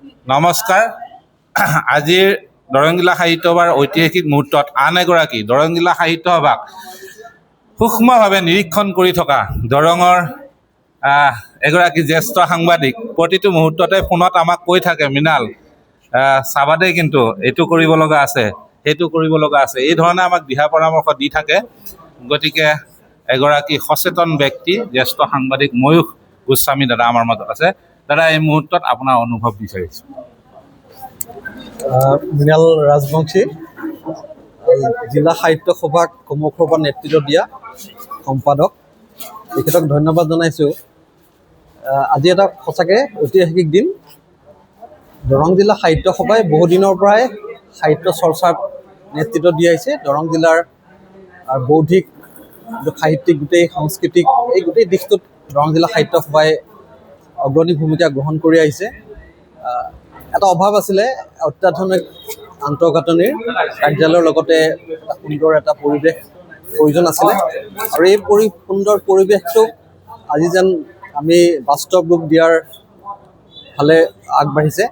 নমস্কাৰ। আজিৰ দৰংজিলা সাহিত্য সভাৰ ঐতিহাসিক মুহূৰ্তত আন এগৰাকী দৰংজিলা সাহিত্য সভাক সূক্ষ্মভাৱে নিৰীক্ষণ কৰি থকা দৰঙৰ এগৰাকী জ্যেষ্ঠ সাংবাদিক প্ৰতিটো মুহূৰ্ততে ফোনত আমাক কৈ থাকে, মৃণাল চাবা দেই, কিন্তু এইটো কৰিব লগা আছে, সেইটো কৰিব লগা আছে, এই ধৰণে আমাক দিহা পৰামৰ্শ দি থাকে। গতিকে এগৰাকী সচেতন ব্যক্তি, জ্যেষ্ঠ সাংবাদিক ময়ূখ গোস্বামী দাদা আমাৰ মাজত আছে। দাদা, এই মুহূৰ্তত আপোনাৰ অনুভৱ বিচাৰিছোঁ। মৃণাল ৰাজবংশী, জিলা সাহিত্য সভাক সমগ্ৰৰ পৰা নেতৃত্ব দিয়া সম্পাদক, তেখেতক ধন্যবাদ জনাইছোঁ। আজি এটা সঁচাকৈ ঐতিহাসিক দিন। দৰং জিলা সাহিত্য সভাই বহুদিনৰ পৰাই সাহিত্য চৰ্চাত নেতৃত্ব দি আহিছে। দৰং জিলাৰ বৌদ্ধিক, সাহিত্যিক, গোটেই সাংস্কৃতিক এই গোটেই দিশটোত দৰং জিলা সাহিত্য সভাই অগ্ৰণী ভূমিকা গ্ৰহণ কৰি আহিছে। এটা অভাৱ আছিলে, অত্যাধুনিক আন্তঃগাঁথনিৰ কাৰ্যালয়ৰ লগতে এটা সুন্দৰ এটা পৰিৱেশ প্ৰয়োজন আছিলে, আৰু এই সুন্দৰ পৰিৱেশটোক আজি যেন আমি বাস্তৱ ৰূপ দিয়াৰ ফালে আগবাঢ়িছে।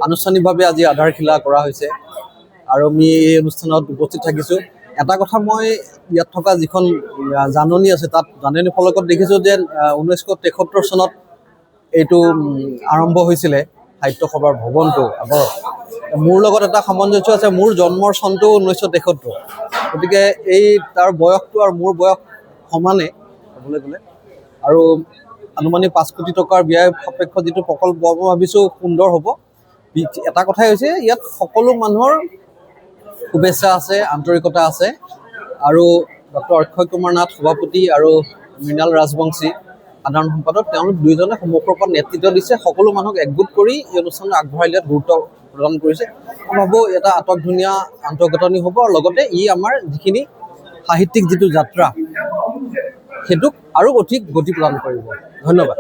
আনুষ্ঠানিকভাৱে আজি আধাৰশিলা কৰা হৈছে আৰু আমি এই অনুষ্ঠানত উপস্থিত থাকিছোঁ। এটা কথা, মই ইয়াত থকা যিখন জাননী আছে, তাত জাননী ফলকত দেখিছোঁ যে 1973 চনত এইটো আৰম্ভ হৈছিলে সাহিত্য সভাৰ ভৱনটো আগৰ। মোৰ লগত এটা সামঞ্জস্য আছে, মোৰ জন্মৰ চনটো 1973, গতিকে এই তাৰ বয়সটো আৰু মোৰ বয়স সমানে ক'বলৈ গ'লে। আৰু আনুমানিক 5 কোটি টকাৰ ব্যয় সাপেক্ষ যিটো প্ৰকল্প, মই ভাবিছোঁ সুন্দৰ হ'ব। এটা কথাই হৈছে, ইয়াত সকলো মানুহৰ শুভেচ্ছা আছে, আন্তৰিকতা আছে, আৰু ডক্টৰ অক্ষয় কুমাৰ নাথ সভাপতি আৰু মৃণাল ৰাজবংশী সাধাৰণ সম্পাদক, তেওঁলোক দুয়োজনে সমগ্ৰৰ পৰা নেতৃত্ব দিছে। সকলো মানুহক একগোট কৰি এই অনুষ্ঠানটো আগবঢ়াই দিয়াত গুৰুত্ব প্ৰদান কৰিছে। মই ভাবোঁ এটা আটকধুনীয়া আন্তঃগাঁথনি হ'ব, আৰু লগতে ই আমাৰ যিখিনি সাহিত্যিক যিটো যাত্ৰা, সেইটোক আৰু অধিক গতি প্ৰদান কৰিব। ধন্যবাদ।